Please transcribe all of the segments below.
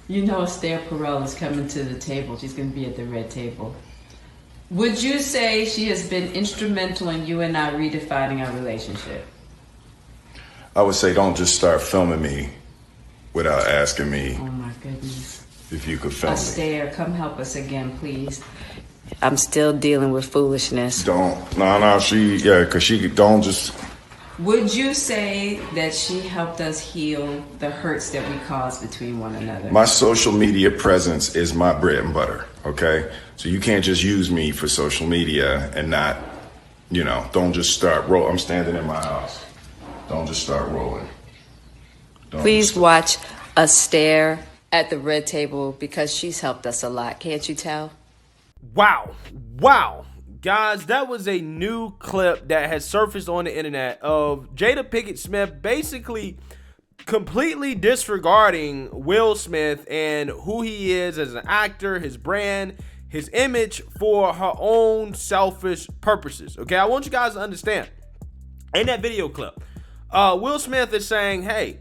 You know Esther Perel is coming to the table. She's going to be at the red table. Would you say she has been instrumental in you and I redefining our relationship? I would say don't just start filming me without asking me Oh my goodness. if you could film me. Esther, come help us again, please. I'm still dealing with foolishness. Because she don't just. Would you say that she helped us heal the hurts that we caused between one another? My social media presence is my bread and butter, okay? So you can't just use me for social media and not, don't just start roll. I'm standing in my house. Don't just start rolling. Please watch us stare at the red table because she's helped us a lot. Can't you tell? Wow. Guys, that was a new clip that has surfaced on the internet of Jada Pinkett Smith basically completely disregarding Will Smith and who he is as an actor, his brand, his image for her own selfish purposes. Okay, I want you guys to understand. In that video clip, Will Smith is saying, hey,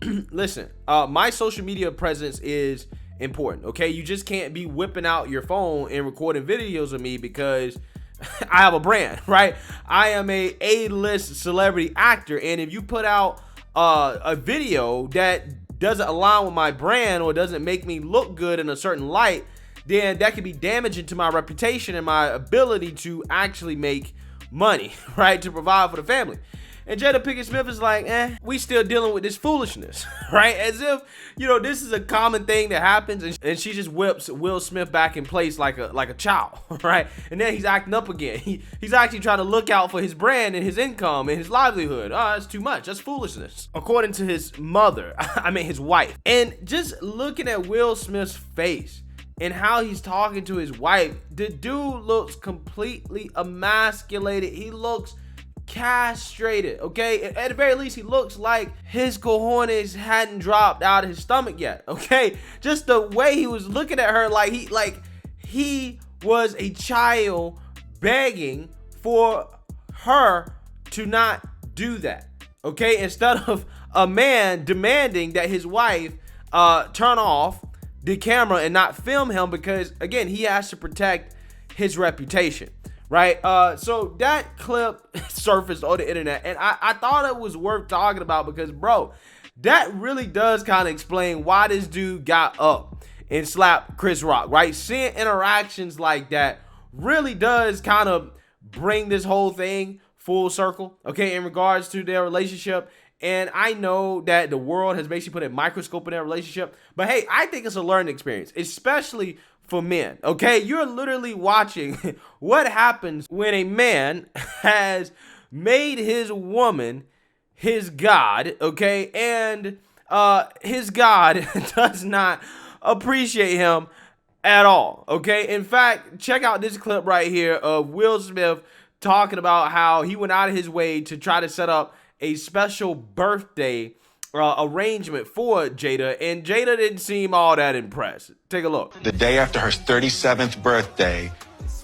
listen, my social media presence is important, okay? You just can't be whipping out your phone and recording videos of me because I have a brand, right? I am a A-list celebrity actor, and if you put out a video that doesn't align with my brand or doesn't make me look good in a certain light, then that could be damaging to my reputation and my ability to actually make money, right? To provide for the family. And Jada Pinkett Smith is like, we still dealing with this foolishness, right? As if, this is a common thing that happens, and she just whips Will Smith back in place like a child, right? And then he's acting up again. He's actually trying to look out for his brand and his income and his livelihood. Oh, that's too much. That's foolishness. According to his mother, his wife. And just looking at Will Smith's face and how he's talking to his wife, the dude looks completely emasculated. He looks castrated, okay? At the very least, he looks like his cojones hadn't dropped out of his stomach yet, okay? Just the way he was looking at her, like he was a child begging for her to not do that, okay? Instead of a man demanding that his wife turn off the camera and not film him because, again, he has to protect his reputation. Right, so that clip surfaced on the internet, and I thought it was worth talking about because, bro, that really does kind of explain why this dude got up and slapped Chris Rock, right? Seeing interactions like that really does kind of bring this whole thing full circle, okay, in regards to their relationship. And I know that the world has basically put a microscope in their relationship, but hey, I think it's a learning experience, especially for men, okay? You're literally watching what happens when a man has made his woman his god, okay? And his god does not appreciate him at all, okay? In fact, check out this clip right here of Will Smith talking about how he went out of his way to try to set up a special birthday arrangement for Jada, and Jada didn't seem all that impressed. Take a look. The day after her 37th birthday,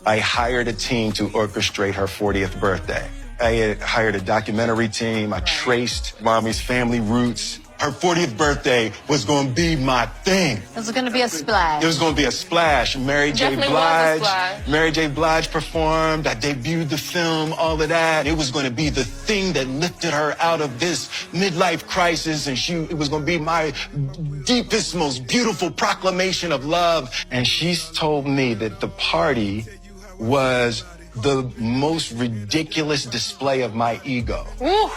I hired a team to orchestrate her 40th birthday. I had hired a documentary team. I traced mommy's family roots. Her 40th birthday was going to be my thing. It was going to be a splash. It was going to be a splash. Mary J. Blige performed. I debuted the film, all of that. It was going to be the thing that lifted her out of this midlife crisis, and it was going to be my deepest, most beautiful proclamation of love. And she's told me that the party was the most ridiculous display of my ego. Ooh.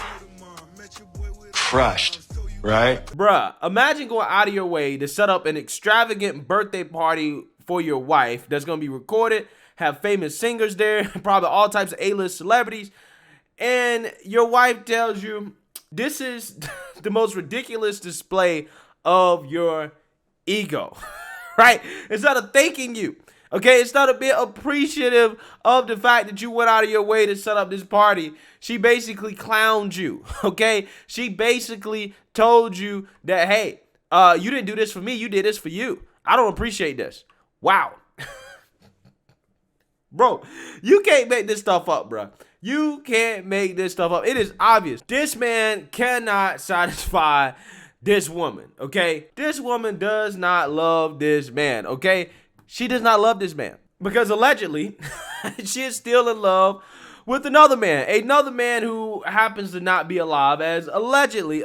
Crushed. Right? Bruh, imagine going out of your way to set up an extravagant birthday party for your wife that's going to be recorded, have famous singers there, probably all types of A-list celebrities, and your wife tells you this is the most ridiculous display of your ego, right? Instead of thanking you, okay, instead of being appreciative of the fact that you went out of your way to set up this party, she basically clowned you, okay? She basically told you that, hey, you didn't do this for me, you did this for you. I don't appreciate this. Wow. Bro, you can't make this stuff up, bro. You can't make this stuff up. It is obvious. This man cannot satisfy this woman, okay? This woman does not love this man, okay? She does not love this man because allegedly she is still in love with another man who happens to not be alive, as allegedly,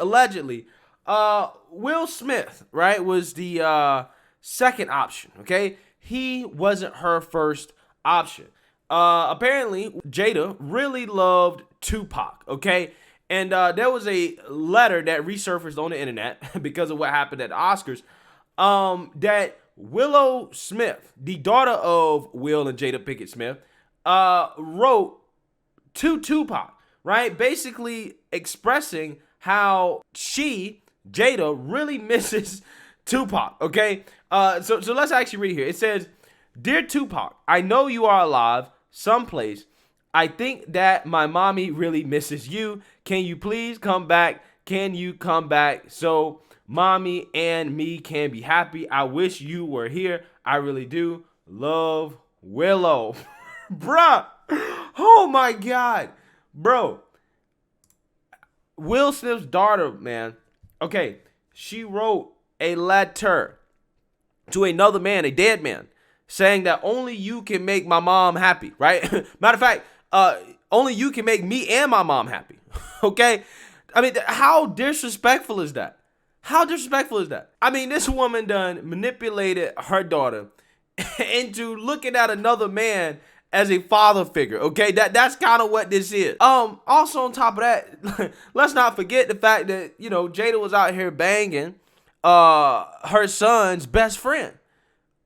Will Smith, right, was the second option, okay? He wasn't her first option. Apparently, Jada really loved Tupac, okay? And there was a letter that resurfaced on the internet because of what happened at the Oscars, that Willow Smith, the daughter of Will and Jada Pinkett Smith, wrote to Tupac, right? Basically expressing how she, Jada, really misses Tupac, okay? So let's actually read here. It says, "Dear Tupac, I know you are alive someplace. I think that my mommy really misses you. Can you please come back? Can you come back so mommy and me can be happy? I wish you were here. I really do. Love, Willow." Bruh. Oh my God. Bro. Will Smith's daughter, man. Okay. She wrote a letter to another man, a dead man, saying that only you can make my mom happy, right? Matter of fact, only you can make me and my mom happy, okay? I mean, how disrespectful is that? How disrespectful is that? I mean, this woman done manipulated her daughter into looking at another man as a father figure, okay? That's kind of what this is. Also on top of that, let's not forget the fact that, you know, Jada was out here banging her son's best friend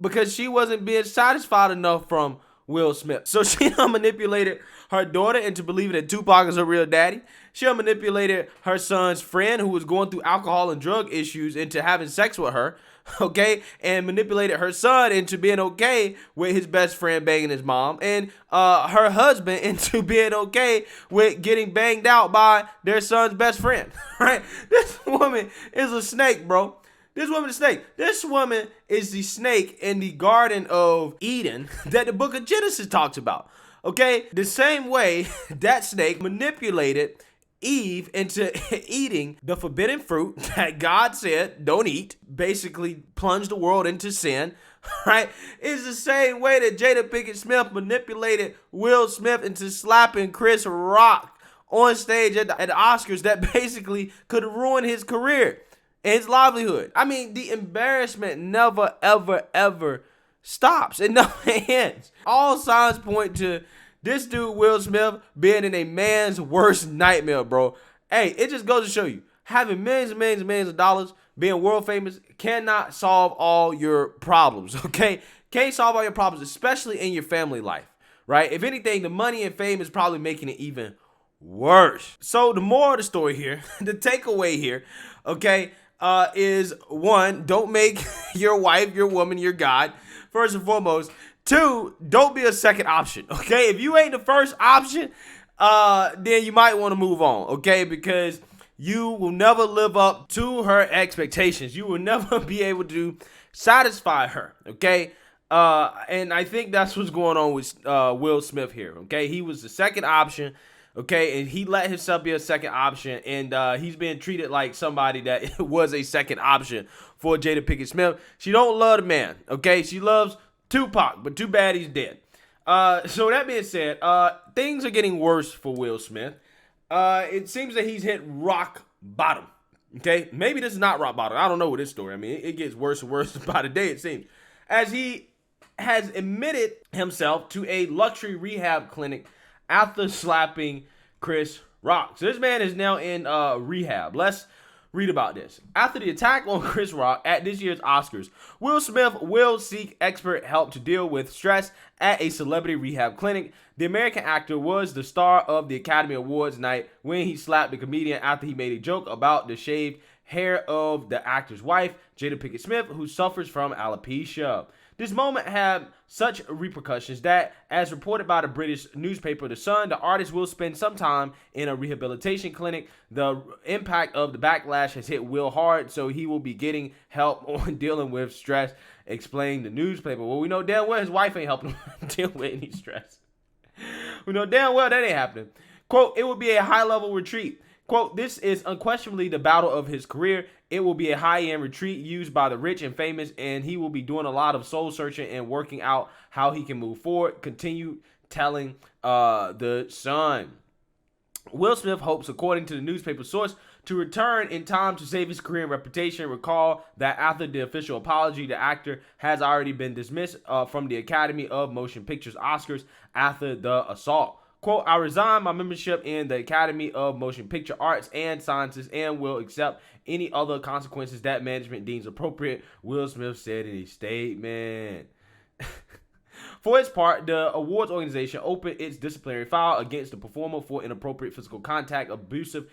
because she wasn't being satisfied enough from Will Smith. So she manipulated her daughter into believing that Tupac is her real daddy. She manipulated her son's friend who was going through alcohol and drug issues into having sex with her, okay? And manipulated her son into being okay with his best friend banging his mom. And her husband into being okay with getting banged out by their son's best friend, right? This woman is a snake, bro. This woman is a snake. This woman is the snake in the Garden of Eden that the book of Genesis talks about. Okay? The same way that snake manipulated Eve into eating the forbidden fruit that God said don't eat, basically plunged the world into sin, right? It's the same way that Jada Pinkett Smith manipulated Will Smith into slapping Chris Rock on stage at the Oscars that basically could ruin his career. His livelihood. I mean, the embarrassment never, ever, ever stops. It never ends. All signs point to this dude, Will Smith, being in a man's worst nightmare, bro. Hey, it just goes to show you, having millions and millions and millions of dollars, being world famous, cannot solve all your problems, okay? Can't solve all your problems, especially in your family life, right? If anything, the money and fame is probably making it even worse. So the moral of the story here, the takeaway here, okay, is one, don't make your wife, your woman, your God, first and foremost. Two, don't be a second option, okay? If you ain't the first option, then you might want to move on, okay? Because you will never live up to her expectations. You will never be able to satisfy her, okay? And I think that's what's going on with Will Smith here, okay? He was the second option. Okay, and he let himself be a second option, and he's being treated like somebody that was a second option for Jada Pinkett Smith. She don't love the man, okay? She loves Tupac, but too bad he's dead. So that being said, things are getting worse for Will Smith. It seems that he's hit rock bottom, okay? Maybe this is not rock bottom. I don't know with this story. I mean, it gets worse and worse by the day, it seems. As he has admitted himself to a luxury rehab clinic after slapping Chris Rock. So this man is now in rehab. Let's read about this. After the attack on Chris Rock at this year's Oscars, Will Smith will seek expert help to deal with stress at a celebrity rehab clinic. The American actor was the star of the Academy Awards night when he slapped the comedian after he made a joke about the shaved hair of the actor's wife, Jada Pinkett Smith, who suffers from alopecia. This moment had such repercussions that, as reported by the British newspaper The Sun, the artist will spend some time in a rehabilitation clinic. The impact of the backlash has hit Will hard, so he will be getting help on dealing with stress, explained the newspaper. Well, we know damn well his wife ain't helping him deal with any stress. We know damn well that ain't happening. Quote, it would be a high-level retreat. Quote, this is unquestionably the battle of his career. It will be a high-end retreat used by the rich and famous, and he will be doing a lot of soul searching and working out how he can move forward. Continue telling The Sun. Will Smith hopes, according to the newspaper source, to return in time to save his career and reputation. Recall that after the official apology, the actor has already been dismissed from the Academy of Motion Pictures Oscars after the assault. Quote, I resign my membership in the Academy of Motion Picture Arts and Sciences and will accept any other consequences that management deems appropriate, Will Smith said in a statement. For its part, the awards organization opened its disciplinary file against the performer for inappropriate physical contact, abusive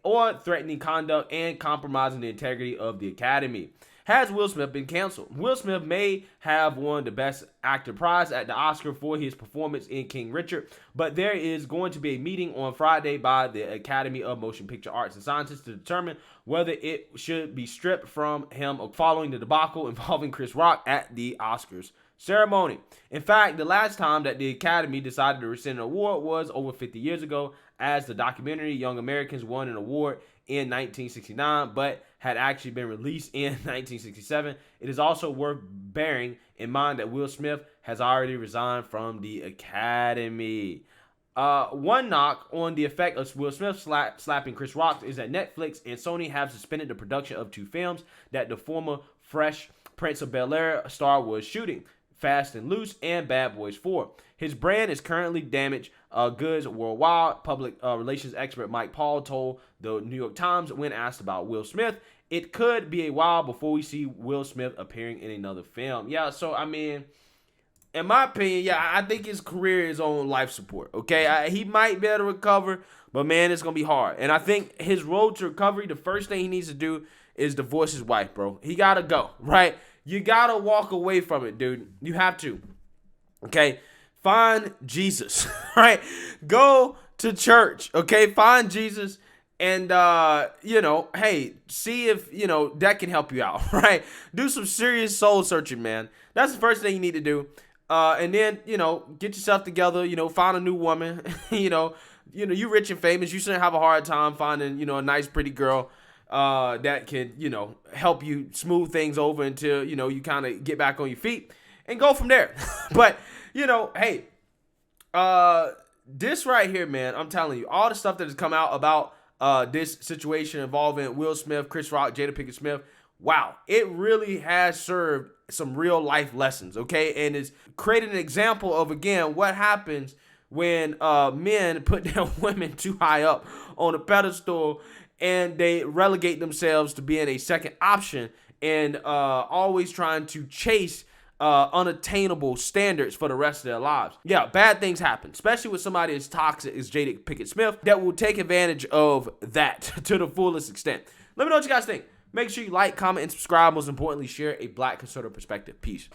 or threatening conduct, and compromising the integrity of the Academy. Has Will Smith been canceled? Will Smith may have won the Best Actor prize at the Oscar for his performance in King Richard, but there is going to be a meeting on Friday by the Academy of Motion Picture Arts and Sciences to determine whether it should be stripped from him following the debacle involving Chris Rock at the Oscars ceremony. In fact, the last time that the Academy decided to rescind an award was over 50 years ago, as the documentary Young Americans won an award in 1969, but had actually been released in 1967. It is also worth bearing in mind that Will Smith has already resigned from the Academy. One knock on the effect of Will Smith slapping Chris Rock is that Netflix and Sony have suspended the production of 2 films that the former Fresh Prince of Bel-Air star was shooting, Fast and Loose and Bad Boys 4. His brand is currently damaged goods worldwide, public relations expert Mike Paul told the New York Times when asked about Will Smith. It could be a while before we see Will Smith appearing in another film. Yeah, so, I mean, in my opinion, yeah, I think his career is on life support, okay? He might be able to recover, but, man, it's going to be hard. And I think his road to recovery, the first thing he needs to do is divorce his wife, bro. He got to go, right? You got to walk away from it, dude. You have to, okay? Find Jesus, right? Go to church, okay? Find Jesus and, hey, see if, that can help you out, right? Do some serious soul searching, man. That's the first thing you need to do. And then, get yourself together, find a new woman, you rich and famous. You shouldn't have a hard time finding, a nice, pretty girl that can, help you smooth things over until, you kind of get back on your feet and go from there. But, hey, this right here, man, I'm telling you, all the stuff that has come out about this situation involving Will Smith, Chris Rock, Jada Pinkett Smith, wow, it really has served some real life lessons, okay? And it's created an example of, again, what happens when men put their women too high up on a pedestal and they relegate themselves to being a second option and always trying to chase unattainable standards for the rest of their lives. Yeah, bad things happen, especially with somebody as toxic as Jada Pinkett Smith that will take advantage of that to the fullest extent. Let me know what you guys think. Make sure you like, comment, and subscribe. Most importantly, share a Black conservative perspective. Peace.